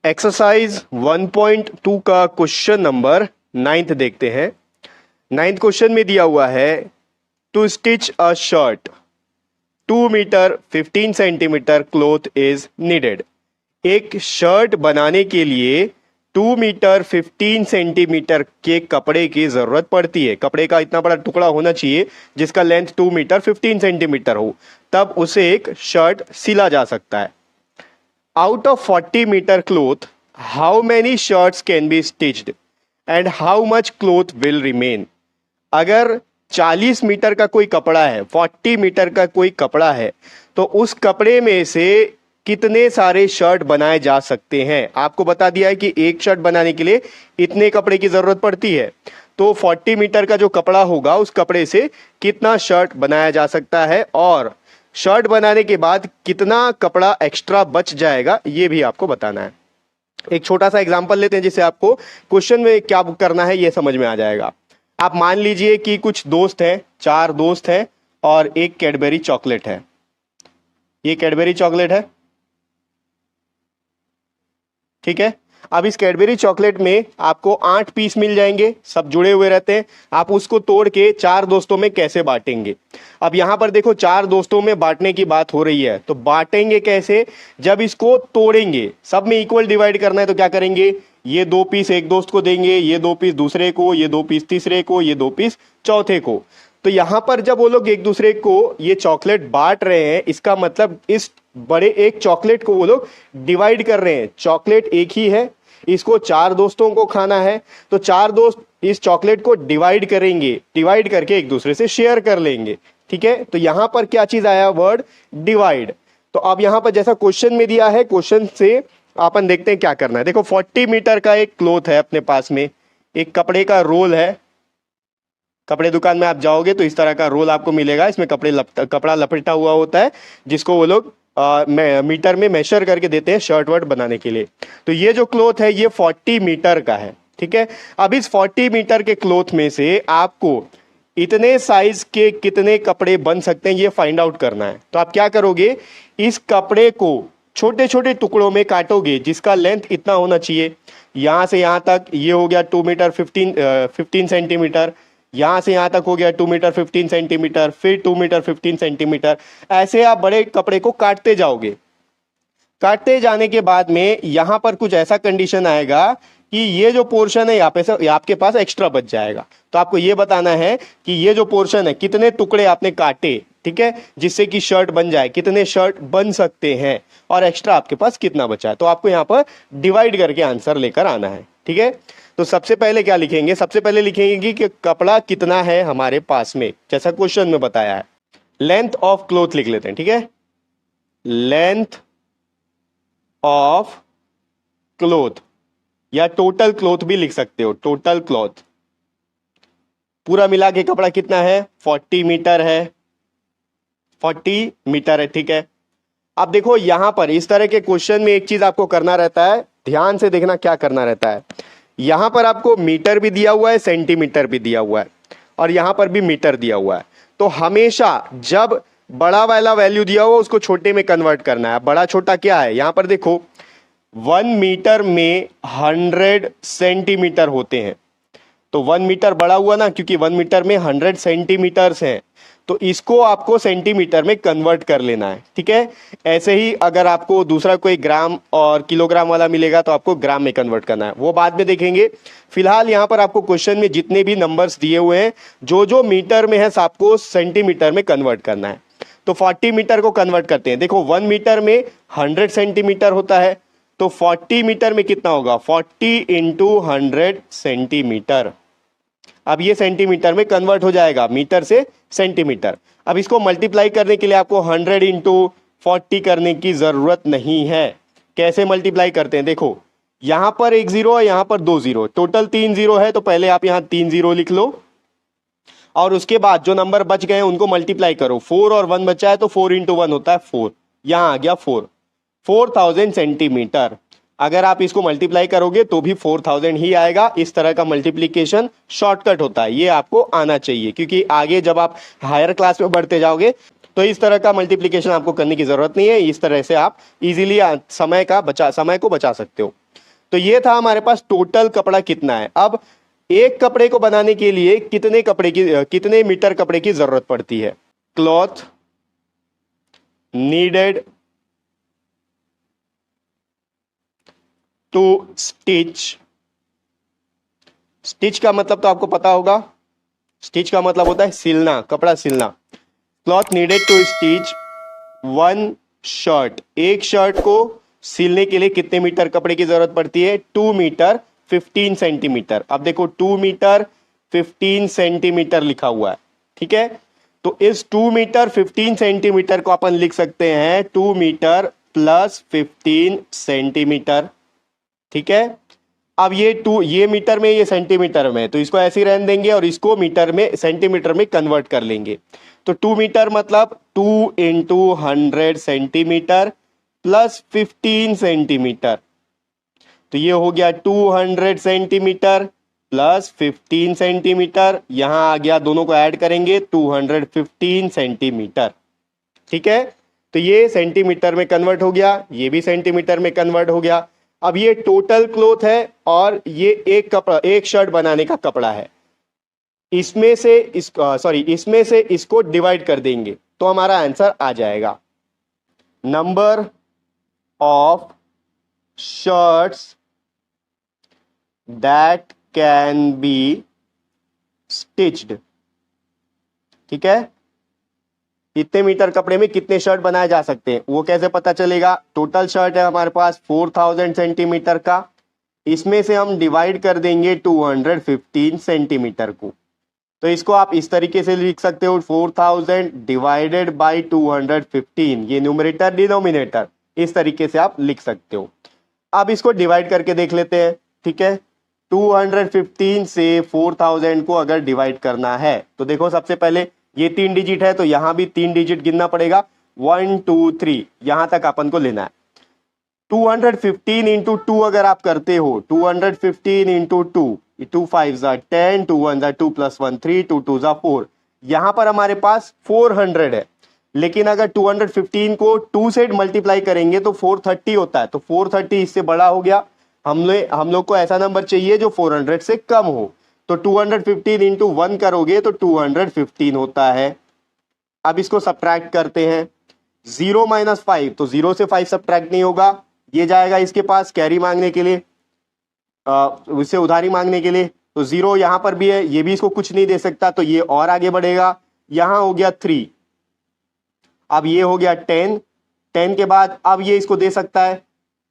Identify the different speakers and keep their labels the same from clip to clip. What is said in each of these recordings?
Speaker 1: Exercise 1.2 का question number 9 देखते हैं। 9 क्वेश्चन में दिया हुआ है to stitch a shirt 2 metre 15 centimetre cloth is needed. एक शर्ट बनाने के लिए 2 मीटर 15 सेंटीमीटर के कपड़े की जरूरत पड़ती है। कपड़े का इतना बड़ा टुकड़ा होना चाहिए जिसका लेंथ 2 मीटर 15 सेंटीमीटर हो, तब उसे एक शर्ट सिला जा सकता है। Out of 40 meter cloth, how many shirts can be stitched and how much cloth will remain? अगर 40 मीटर का कोई कपड़ा है, 40 मीटर का कोई कपड़ा है, तो उस कपड़े में से कितने सारे शर्ट बनाए जा सकते हैं? आपको बता दिया है कि एक शर्ट बनाने के लिए इतने कपड़े की जरूरत पड़ती है, तो 40 मीटर का जो कपड़ा होगा उस कपड़े से कितना शर्ट बनाया जा सकता है और शर्ट बनाने के बाद कितना कपड़ा एक्स्ट्रा बच जाएगा, ये भी आपको बताना है। एक छोटा सा एग्जांपल लेते हैं जिससे आपको क्वेश्चन में क्या करना है ये समझ में आ जाएगा। आप मान लीजिए कि कुछ दोस्त हैं, 4 दोस्त हैं और एक कैडबरी चॉकलेट है। ये कैडबरी चॉकलेट है, ठीक है। अब इस कैडबरी चॉकलेट में आपको 8 पीस मिल जाएंगे, सब जुड़े हुए रहते हैं। आप उसको तोड़ के 4 दोस्तों में कैसे बांटेंगे? अब यहां पर देखो 4 दोस्तों में बांटने की बात हो रही है, तो बांटेंगे कैसे? जब इसको तोड़ेंगे, सब में इक्वल डिवाइड करना है, तो क्या करेंगे? ये 2 पीस एक दोस्त को देंगे, ये 2 पीस दूसरे को, ये 2 पीस तीसरे को, ये 2 पीस चौथे को। तो यहां पर जब वो लोग एक दूसरे को ये चॉकलेट बांट रहे हैं, इसका मतलब इस बड़े एक चॉकलेट को वो लोग डिवाइड कर रहे हैं। चॉकलेट एक ही है, इसको 4 दोस्तों को खाना है, तो 4 दोस्त इस चॉकलेट को डिवाइड करेंगे, डिवाइड करके एक दूसरे से शेयर कर लेंगे, ठीक है। तो यहां पर क्या चीज आया? Word divide. तो अब यहां पर जैसा क्वेश्चन में दिया है, क्वेश्चन से अपन देखते हैं क्या करना है। देखो 40 मीटर का एक क्लॉथ है अपने पास में, एक कपड़े का रोल है। कपड़े दुकान में आप जाओगे तो इस तरह का रोल आपको मिलेगा, इसमें कपड़ा लपेटा हुआ होता है, जिसको वो लोग मीटर में मेजर करके देते हैं शर्ट वर्ट बनाने के लिए। तो ये जो क्लॉथ है ये 40 मीटर का है, ठीक है। अब इस 40 मीटर के क्लॉथ में से आपको इतने साइज के कितने कपड़े बन सकते हैं ये फाइंड आउट करना है। तो आप क्या करोगे? इस कपड़े को छोटे छोटे टुकड़ों में काटोगे जिसका लेंथ इतना होना चाहिए। यहां से यहां तक ये हो गया 2 मीटर 15 सेंटीमीटर, यहां से यहां तक हो गया 2 मीटर 15 सेंटीमीटर, फिर 2 मीटर 15 सेंटीमीटर। ऐसे आप बड़े कपड़े को काटते जाओगे। काटते जाने के बाद में यहां पर कुछ ऐसा कंडीशन आएगा कि ये जो पोर्शन है यहाँ पे से आपके पास एक्स्ट्रा बच जाएगा। तो आपको ये बताना है कि ये जो पोर्शन है कितने टुकड़े आपने काटे, ठीक है, जिससे कि शर्ट बन जाए, कितने शर्ट बन सकते हैं और एक्स्ट्रा आपके पास कितना बचा है। तो आपको यहाँ पर डिवाइड करके आंसर लेकर आना है, ठीक है। तो सबसे पहले क्या लिखेंगे? सबसे पहले लिखेंगे कि कपड़ा कितना है हमारे पास में, जैसा क्वेश्चन में बताया है। लेंथ ऑफ क्लॉथ लिख लेते हैं, ठीक है। लेंथ ऑफ क्लॉथ या टोटल क्लॉथ भी लिख सकते हो। टोटल क्लॉथ पूरा मिला के कपड़ा कितना है? 40 मीटर है, 40 मीटर है, ठीक है। अब देखो यहां पर इस तरह के क्वेश्चन में एक चीज आपको करना रहता है, ध्यान से देखना क्या करना रहता है। यहां पर आपको मीटर भी दिया हुआ है, सेंटीमीटर भी दिया हुआ है और यहां पर भी मीटर दिया हुआ है। तो हमेशा जब बड़ा वाला वैल्यू दिया हुआ उसको छोटे में कन्वर्ट करना है। बड़ा छोटा क्या है? यहां पर देखो 1 मीटर में 100 सेंटीमीटर होते हैं, तो 1 मीटर बड़ा हुआ ना, क्योंकि 1 मीटर में 100 सेंटीमीटर्स हैं, तो इसको आपको सेंटीमीटर में कन्वर्ट कर लेना है, ठीक है। ऐसे ही अगर आपको दूसरा कोई ग्राम और किलोग्राम वाला मिलेगा तो आपको ग्राम में कन्वर्ट करना है, वो बाद में देखेंगे। फिलहाल यहाँ पर आपको क्वेश्चन में जितने भी नंबर्स दिए हुए हैं, जो जो मीटर में है आपको सेंटीमीटर में कन्वर्ट करना है। तो 40 मीटर को कन्वर्ट करते हैं। देखो 1 मीटर में 100 सेंटीमीटर होता है, तो 40 मीटर में कितना होगा? 40 इंटू 100 सेंटीमीटर। अब ये सेंटीमीटर में कन्वर्ट हो जाएगा, मीटर से सेंटीमीटर। अब इसको मल्टीप्लाई करने के लिए आपको 100 इंटू 40 करने की जरूरत नहीं है। कैसे मल्टीप्लाई करते हैं? देखो यहां पर 1 जीरो है, यहां पर 2 जीरो, टोटल 3 जीरो है, तो पहले आप यहां 3 जीरो लिख लो और उसके बाद जो नंबर बच गए हैं उनको मल्टीप्लाई करो। 4 और 1 बचा है तो 4 इंटू 1 होता है 4, यहां आ गया 4000 सेंटीमीटर। अगर आप इसको मल्टीप्लाई करोगे तो भी 4000 ही आएगा। इस तरह का मल्टीप्लिकेशन शॉर्टकट होता है, ये आपको आना चाहिए, क्योंकि आगे जब आप हायर क्लास में बढ़ते जाओगे तो इस तरह का मल्टीप्लिकेशन आपको करने की जरूरत नहीं है। इस तरह से आप इजीली समय को बचा सकते हो। तो ये था हमारे पास टोटल कपड़ा कितना है। अब एक कपड़े को बनाने के लिए कितने मीटर कपड़े की जरूरत पड़ती है। Cloth needed to stitch, stitch का मतलब तो आपको पता होगा, स्टिच का मतलब होता है सिलना, कपड़ा सिलना। Cloth needed to stitch one shirt, एक शर्ट को सिलने के लिए कितने मीटर कपड़े की जरूरत पड़ती है। 2 मीटर 15 सेंटीमीटर। अब देखो 2 मीटर 15 सेंटीमीटर लिखा हुआ है, ठीक है। तो इस 2 मीटर 15 सेंटीमीटर को अपन लिख सकते हैं 2 मीटर प्लस 15 सेंटीमीटर, ठीक है। अब ये मीटर में, ये सेंटीमीटर में, तो इसको ऐसे ही रहने देंगे और इसको मीटर में सेंटीमीटर में कन्वर्ट कर लेंगे। तो 2 मीटर मतलब 2 इंटू 100 सेंटीमीटर प्लस 15 सेंटीमीटर, तो ये हो गया 200 सेंटीमीटर प्लस 15 सेंटीमीटर। यहां आ गया, दोनों को ऐड करेंगे 215 सेंटीमीटर, ठीक है। तो ये सेंटीमीटर में कन्वर्ट हो गया, ये भी सेंटीमीटर में कन्वर्ट हो गया। अब ये टोटल क्लोथ है और ये एक शर्ट बनाने का कपड़ा है। इसमें से इसको डिवाइड कर देंगे तो हमारा आंसर आ जाएगा number of shirts that can be stitched, ठीक है। इतने मीटर कपड़े में कितने शर्ट बनाए जा सकते हैं, वो कैसे पता चलेगा। टोटल शर्ट है हमारे पास 4000 सेंटीमीटर का, इसमें से हम डिवाइड कर देंगे 215 सेंटीमीटर को। तो इसको आप इस तरीके से लिख सकते हो 4000 डिवाइडेड बाई 215, ये न्यूमरेटर डिनोमिनेटर, इस तरीके से आप लिख सकते हो। अब इसको डिवाइड करके देख लेते हैं, ठीक है। 215 से 4000 को अगर डिवाइड करना है तो देखो, सबसे पहले ये 3 डिजिट है तो यहां भी 3 डिजिट गिनना पड़ेगा, 1 2 3 यहां तक अपन को लेना है। 215 इंटू 2 अगर आप करते हो, 215 इंटू 2, 2 5 10, 2 1 2 प्लस 1 3, 2 2 4, यहां पर हमारे पास 400 है। लेकिन अगर 215 को 2 से मल्टीप्लाई करेंगे तो 430 होता है, तो 430 इससे बड़ा हो गया। हम लोग को ऐसा नंबर चाहिए जो 400 से कम हो, तो 215 इंटू 1 करोगे तो 215 होता है। अब इसको सब्ट्रैक्ट करते हैं, 0 माइनस 5, तो 0 से 5 सब्ट्रैक्ट नहीं होगा, ये जाएगा इसके पास कैरी मांगने के लिए, उससे उधारी मांगने के लिए। तो 0 यहां पर भी है, ये भी इसको कुछ नहीं दे सकता, तो ये और आगे बढ़ेगा। यहां हो गया 3, अब ये हो गया 10, 10 के बाद अब ये इसको दे सकता है,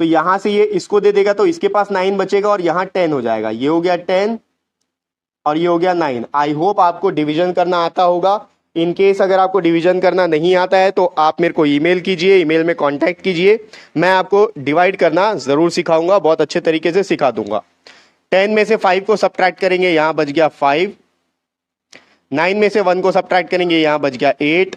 Speaker 1: तो यहां से ये इसको दे देगा तो इसके पास 9 बचेगा और यहां 10 हो जाएगा। ये हो गया 10 और ये हो गया 9। आई होप आपको डिवीजन करना आता होगा। इन केस अगर आपको डिवीजन करना नहीं आता है तो आप मेरे को ईमेल कीजिए, ईमेल में कांटेक्ट कीजिए, मैं आपको डिवाइड करना जरूर सिखाऊंगा, बहुत अच्छे तरीके से सिखा दूंगा। 10 में से 5 को सब्ट्रैक्ट करेंगे, यहां बच गया 5। 9 में से 1 को सब्ट्रैक्ट करेंगे, यहां बच गया 8।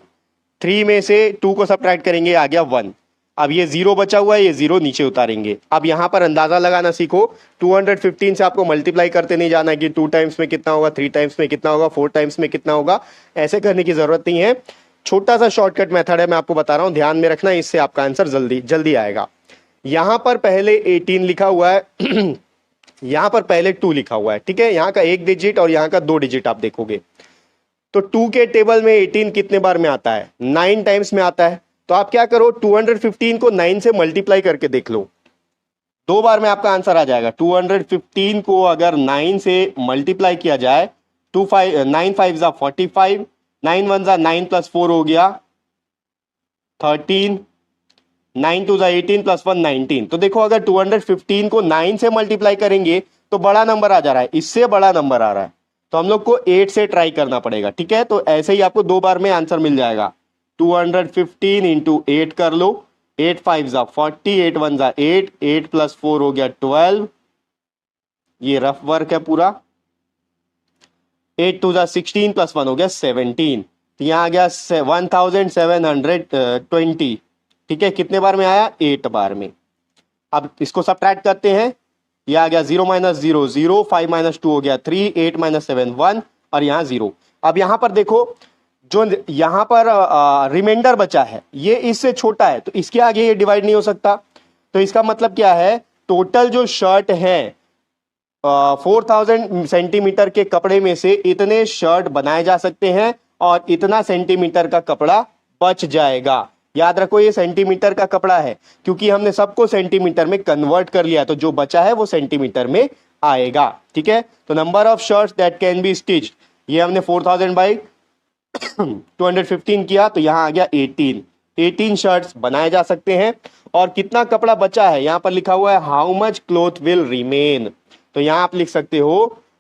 Speaker 1: 3 में से 2 को सब्ट्रैक्ट करेंगे, आ गया 1। अब ये 0 बचा हुआ है, ये 0 नीचे उतारेंगे। अब यहां पर अंदाजा लगाना सीखो, 215 से आपको मल्टीप्लाई करते नहीं जाना कि 2 टाइम्स में कितना होगा, 3 टाइम्स में कितना होगा, 4 टाइम्स में कितना होगा, ऐसे करने की जरूरत नहीं है। छोटा सा शॉर्टकट मेथड है, मैं आपको बता रहा हूं, ध्यान में रखना, इससे आपका आंसर जल्दी आएगा। यहां पर पहले 18 लिखा हुआ है यहां पर पहले 2 लिखा हुआ है, ठीक है। यहां का 1 डिजिट और यहां का 2 डिजिट आप देखोगे तो 2 के टेबल में 18 कितने बार में आता है, 9 टाइम्स में आता है। तो आप क्या करो, 215 को 9 से मल्टीप्लाई करके देख लो, 2 बार में आपका आंसर आ जाएगा। 215 को अगर 9 से मल्टीप्लाई किया जाए, 9 5 जा 45, 9 1 जा 9 प्लस 4 हो गया 13, 9 2 जा 18 प्लस 1 19। तो देखो अगर 215 को 9 से मल्टीप्लाई करेंगे तो बड़ा नंबर आ जा रहा है, इससे बड़ा नंबर आ रहा है, तो हम लोग को 8 से ट्राई करना पड़ेगा, ठीक है। तो ऐसे ही आपको 2 बार में आंसर मिल जाएगा। 215 इंटू 8 कर लो, 8 5 जा 40, 8 1 जा 8, 8 प्लस 4 हो गया 12, ये रफ वर्क है पूरा। 8 2 जा 16 प्लस 1 हो गया 17, तो यहां आ गया 1720, ठीक है। कितने बार में आया, 8 बार में। अब इसको सब्ट्रैक्ट करते हैं, यह आ गया 0 माइनस 0 0, 5 माइनस 2 हो गया 3, 8 माइनस 7 1 और यहां 0। अब यहां पर देखो, जो यहां पर रिमाइंडर बचा है ये इससे छोटा है, तो इसके आगे ये डिवाइड नहीं हो सकता। तो इसका मतलब क्या है, टोटल जो शर्ट है 4000 सेंटीमीटर के कपड़े में से इतने शर्ट बनाए जा सकते हैं और इतना सेंटीमीटर का कपड़ा बच जाएगा। याद रखो ये सेंटीमीटर का कपड़ा है, क्योंकि हमने सबको सेंटीमीटर में कन्वर्ट कर लिया, तो जो बचा है वो सेंटीमीटर में आएगा। ठीक है, तो number of shirts that can be stitch, ये हमने 4000 बाई 215 किया, तो यहां आ गया 18 शर्ट्स बनाए जा सकते हैं। और कितना कपड़ा बचा है, यहां पर लिखा हुआ है how much cloth will remain, तो यहां आप लिख सकते हो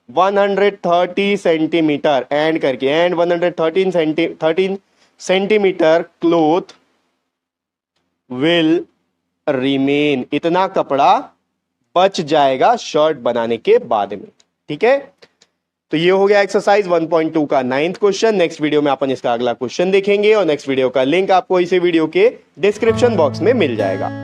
Speaker 1: 130 सेंटीमीटर एंड करके, and 113 centimetre cloth will remain, इतना कपड़ा बच जाएगा शर्ट बनाने के बाद में। ठीक है, तो ये हो गया एक्सरसाइज 1.2 का 9th क्वेश्चन। नेक्स्ट वीडियो में अपन इसका अगला क्वेश्चन देखेंगे और नेक्स्ट वीडियो का लिंक आपको इसी वीडियो के डिस्क्रिप्शन बॉक्स में मिल जाएगा।